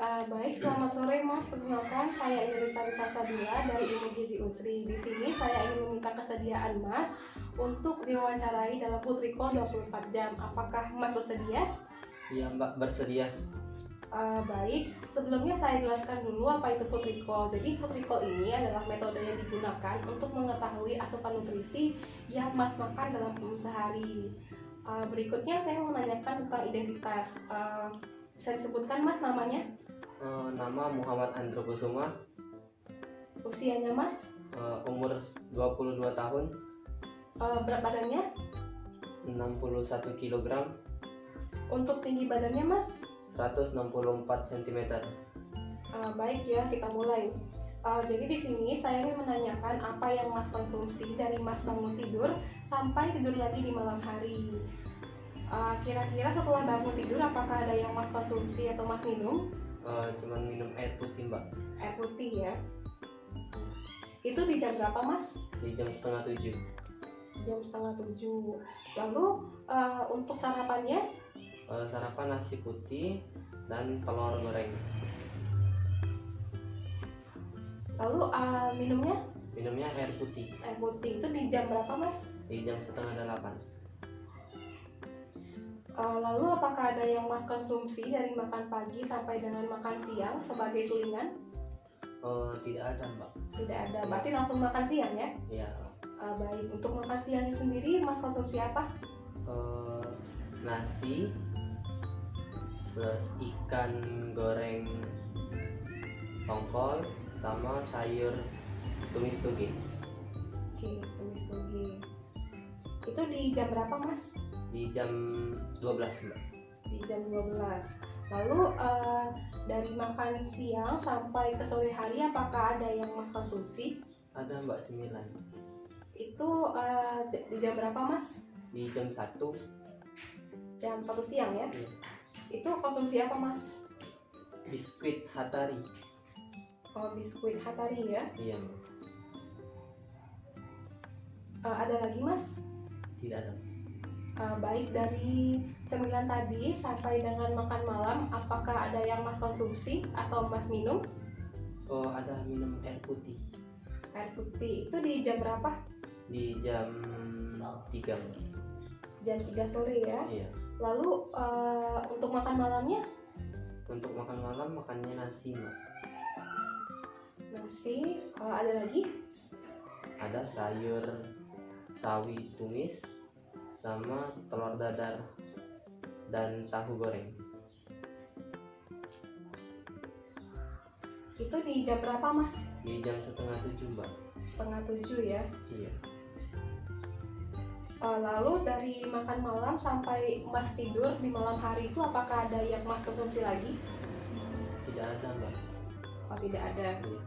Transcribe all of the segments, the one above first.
Baik, selamat sore Mas. Perkenalkan, saya Iris Tarisa Sabila dari Ilmu Gizi Unsri. Di sini saya ingin meminta kesediaan Mas untuk diwawancarai dalam Food Recall 24 jam. Apakah Mas bersedia? Iya Mbak, bersedia. Baik, sebelumnya saya jelaskan dulu apa itu Food Recall. Jadi Food Recall ini adalah metode yang digunakan untuk mengetahui asupan nutrisi yang Mas makan dalam sehari. Berikutnya saya menanyakan tentang identitas. Bisa disebutkan Mas namanya? Nama Muhammad Andro Kusuma, Usianya Mas? umur 22 tahun, Berat badannya? 61 kg, Untuk tinggi badannya Mas? 164 cm. Baik ya, kita mulai. Jadi di sini saya ingin menanyakan apa yang Mas konsumsi dari Mas bangun tidur sampai tidur lagi di malam hari. Kira-kira setelah bangun tidur apakah ada yang Mas konsumsi atau Mas minum? Cuman minum air putih Mbak, Air putih ya. Itu di jam berapa Mas? di jam setengah 7. Jam setengah 7. Lalu untuk sarapannya? Sarapan nasi putih dan telur goreng. Lalu minumnya? Minumnya air putih Air putih itu di jam berapa Mas? di jam setengah 8. Lalu apakah ada yang Mas konsumsi dari makan pagi sampai dengan makan siang sebagai selingan? Tidak ada Mbak. Tidak ada, berarti langsung makan siang ya? Ya, Baik, untuk makan siangnya sendiri Mas konsumsi apa? nasi plus ikan goreng tongkol sama sayur tumis toge. Oke, tumis toge. Itu di jam berapa Mas? Di jam 12 Mbak. Di jam 12. Lalu dari makan siang sampai ke sore hari apakah ada yang Mas konsumsi? Ada Mbak 9. Itu di jam berapa Mas? Di jam 1. Jam 1 siang ya? Iya. Itu konsumsi apa Mas? Biskuit Hatari. Biskuit Hatari ya? Iya Mbak. Ada lagi Mas? Tidak ada. Baik, dari cemilan tadi sampai dengan makan malam apakah ada yang Mas konsumsi atau Mas minum? Ada minum air putih. Air putih itu di jam berapa? Di jam 3 Mbak. Jam 3 sore ya? Iya. Lalu untuk makan malamnya? Untuk makan malam makannya nasi Mbak. Nasi, ada lagi? Ada sayur sawi tumis sama telur dadar dan tahu goreng. Itu di jam berapa Mas? Di jam setengah 7 Mbak. Setengah 7 ya? Iya. Lalu dari makan malam sampai Mas tidur di malam hari itu apakah ada yang Mas konsumsi lagi? Tidak ada Mbak. Tidak ada. Iya.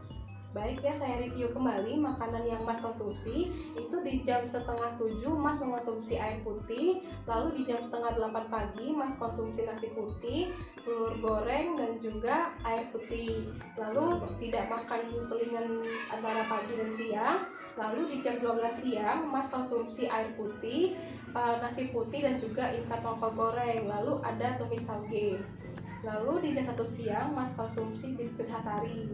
Baik ya, saya review kembali makanan yang Mas konsumsi. Itu di jam setengah 7 Mas mengonsumsi air putih. Lalu di jam setengah 8 pagi Mas konsumsi nasi putih, telur goreng, dan juga air putih. Lalu tidak makan selingan antara pagi dan siang. Lalu di jam 12 siang Mas konsumsi air putih, nasi putih, dan juga ikan tongkol goreng. Lalu ada tumis toge. Lalu di jam 1 siang Mas konsumsi biskuit Hatari.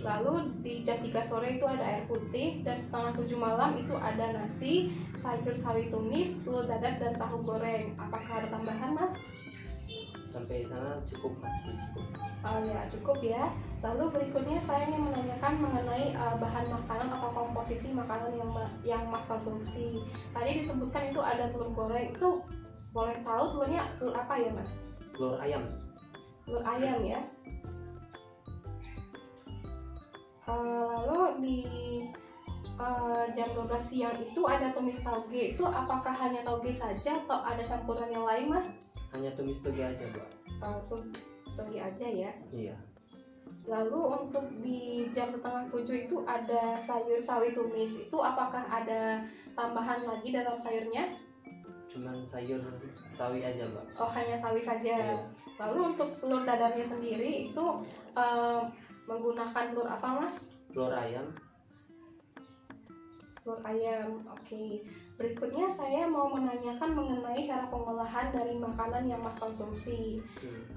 Lalu di jam 3 sore itu ada air putih, dan setengah 7 malam itu ada nasi, sayur sawi tumis, telur dadar, dan tahu goreng. Apakah ada tambahan Mas? Sampai sana cukup, masih cukup. Ya cukup ya. Lalu berikutnya saya ingin menanyakan mengenai bahan makanan atau komposisi makanan yang Mas konsumsi. Tadi disebutkan itu ada telur goreng. Itu boleh tahu telurnya telur apa ya Mas? Telur ayam. Telur ayam ya. Lalu di jam 12 siang itu ada tumis toge. Itu apakah hanya toge saja atau ada campuran yang lain Mas? Hanya tumis toge aja Mbak. Toge aja ya. Iya. Lalu untuk di jam setengah 7 itu ada sayur sawi tumis. Itu apakah ada tambahan lagi dalam sayurnya? Cuman sayur sawi aja Mbak. Hanya sawi saja. Iya. Lalu untuk telur dadarnya sendiri itu menggunakan telur apa Mas? Telur ayam. telur ayam. Oke. Berikutnya saya mau menanyakan mengenai cara pengolahan dari makanan yang Mas konsumsi.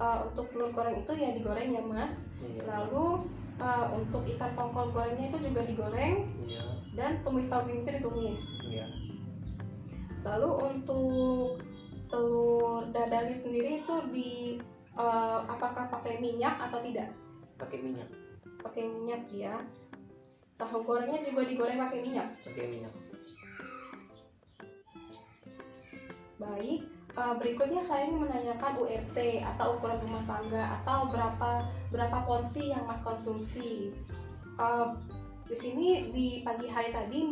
Untuk telur goreng itu ya digoreng ya Mas. Iya. Lalu untuk ikan tongkol gorengnya itu juga digoreng. Iya. Dan tumis tauge itu ditumis. Iya. Lalu untuk telur dadarnya sendiri itu apakah pakai minyak atau tidak? Pakai minyak. Pakai minyak ya. Tahu gorengnya juga digoreng pakai minyak. Pakai minyak. Baik, berikutnya saya ingin menanyakan URT atau ukuran rumah tangga atau berapa porsi yang Mas konsumsi. Di sini di pagi hari tadi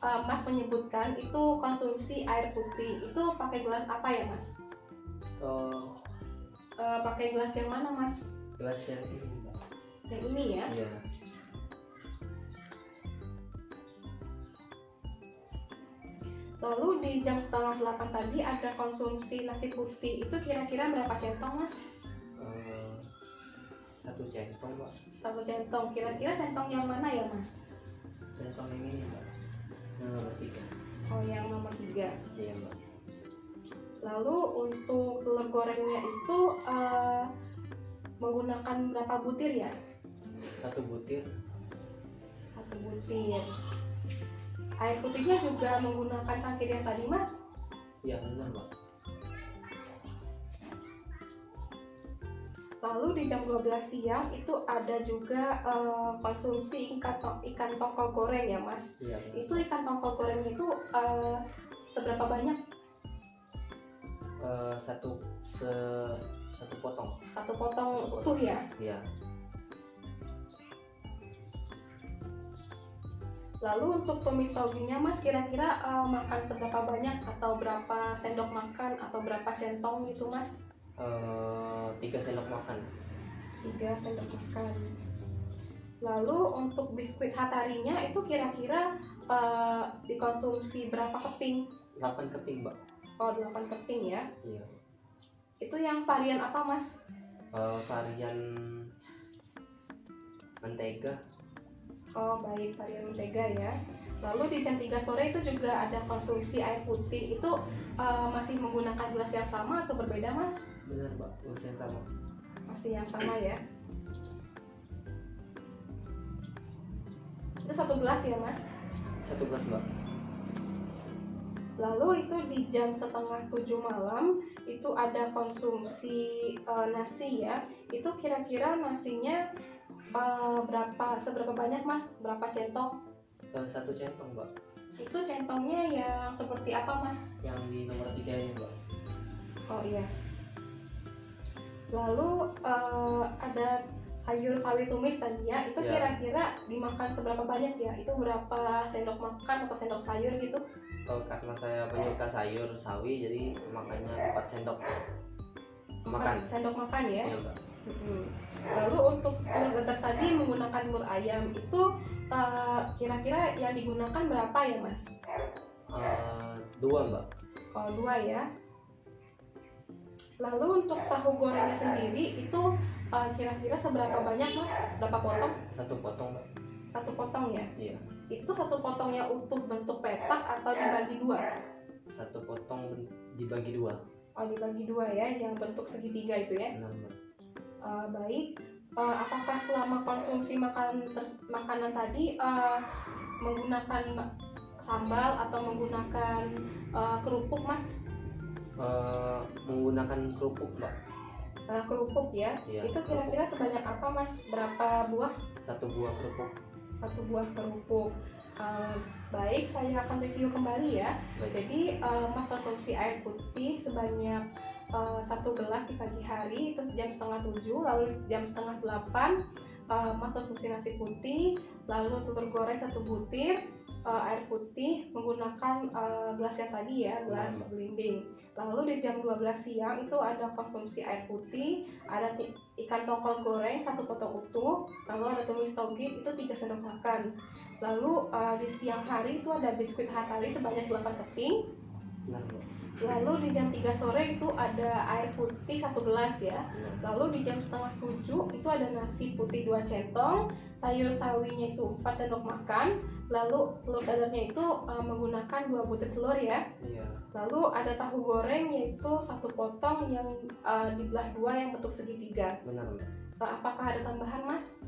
Mas menyebutkan itu konsumsi air putih. Itu pakai gelas apa ya Mas? Pakai gelas yang mana Mas? Gelas yang ini, Mbak. Yang ini ya? Iya. Lalu di jam setengah 8 tadi ada konsumsi nasi putih. Itu kira-kira berapa centong Mas? 1 centong, Mbak. 1 centong. Kira-kira centong yang mana ya Mas? Centong yang ini, Mbak. Yang nomor 3. Oh, yang nomor 3. Iya, Mbak. Lalu untuk telur gorengnya itu menggunakan berapa butir ya? 1 butir. 1 butir. Air putihnya juga menggunakan cangkir yang tadi Mas? Iya, benar, Mbak. Lalu di jam 12 siang itu ada juga konsumsi ikan tongkol goreng ya Mas? Iya, benar. Itu ikan tongkol gorengnya itu seberapa banyak? Satu potong. 1 potong utuh ya? Iya. Lalu untuk tumis tauge-nya Mas kira-kira makan seberapa banyak atau berapa sendok makan atau berapa centong gitu Mas? 3 sendok makan. 3 sendok makan. Lalu untuk biskuit hatarinya itu kira-kira dikonsumsi berapa keping? 8 keping, Mbak. Oh, 8 keping ya. Iya. Itu yang varian apa Mas? Varian mentega. Oh baik, varian mentega ya. Lalu di jam 3 sore itu juga ada konsumsi air putih. Itu masih menggunakan gelas yang sama atau berbeda Mas? Benar, Mbak. Gelas yang sama. Masih yang sama ya. Itu 1 gelas ya Mas? 1 gelas, Mbak. Lalu itu di jam setengah 7 malam itu ada konsumsi nasi ya. Itu kira-kira nasinya seberapa banyak Mas? Berapa centong? 1 centong, Mbak. Itu centongnya yang seperti apa Mas? Yang di nomor 3 ini, Mbak. Oh iya. Lalu ada sayur sawi tumis tadi ya. Itu Ya. kira-kira dimakan seberapa banyak ya? Itu berapa sendok makan atau sendok sayur gitu? Karena saya penyuka sayur sawi, jadi makanya 4 sendok makan. 4 sendok makan ya? Iya, Mbak. Lalu untuk telur dadar tadi menggunakan telur ayam itu kira-kira yang digunakan berapa ya Mas? 2, Mbak. Oh 2 ya. Lalu untuk tahu gorengnya sendiri itu kira-kira seberapa banyak Mas? Berapa potong? 1 potong, Mbak. 1 potong ya? Iya. Itu 1 potongnya utuh bentuk petak atau dibagi 2? 1 potong dibagi 2. Oh dibagi 2 ya, yang bentuk segitiga itu ya? Benar, Mbak. Baik, apakah selama konsumsi makanan tadi menggunakan sambal atau menggunakan kerupuk Mas? Menggunakan kerupuk, Mbak. Kerupuk ya? Iya, Itu kira-kira sebanyak apa Mas? Berapa buah? 1 buah kerupuk. 1 buah kerupuk. Baik, saya akan review kembali ya. Baik. Jadi Mas konsumsi air putih sebanyak 1 gelas di pagi hari itu jam setengah 7, lalu jam setengah 8 Mas konsumsi nasi putih, lalu telur goreng 1 butir, air putih menggunakan gelas yang tadi ya, gelas belimbing. Lalu di jam 12 siang itu ada konsumsi air putih, ada ikan tongkol goreng 1 potong utuh, lalu ada tumis tauge itu 3 sendok makan. Lalu di siang hari itu ada biskuit hatari sebanyak 8 keping. Benar, Mbak. Lalu di jam 3 sore itu ada air putih 1 gelas ya. Benar. Lalu di jam setengah 7 itu ada nasi putih 2 centong, sayur sawinya itu 4 sendok makan. Lalu telur dadarnya itu menggunakan 2 butir telur ya. Iya. Lalu ada tahu goreng yaitu 1 potong yang dibelah 2 yang bentuk segitiga. Benar Mbak. Apakah ada tambahan Mas?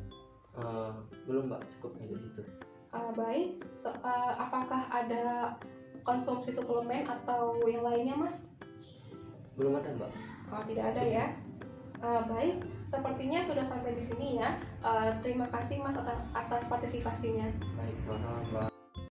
Belum Mbak, cukup dari situ. Baik, apakah ada konsumsi suplemen atau yang lainnya Mas? Belum ada Mbak. Oh, tidak ada ya. Baik, sepertinya sudah sampai di sini ya. Terima kasih Mas atas partisipasinya. Baik, sama-sama Mbak.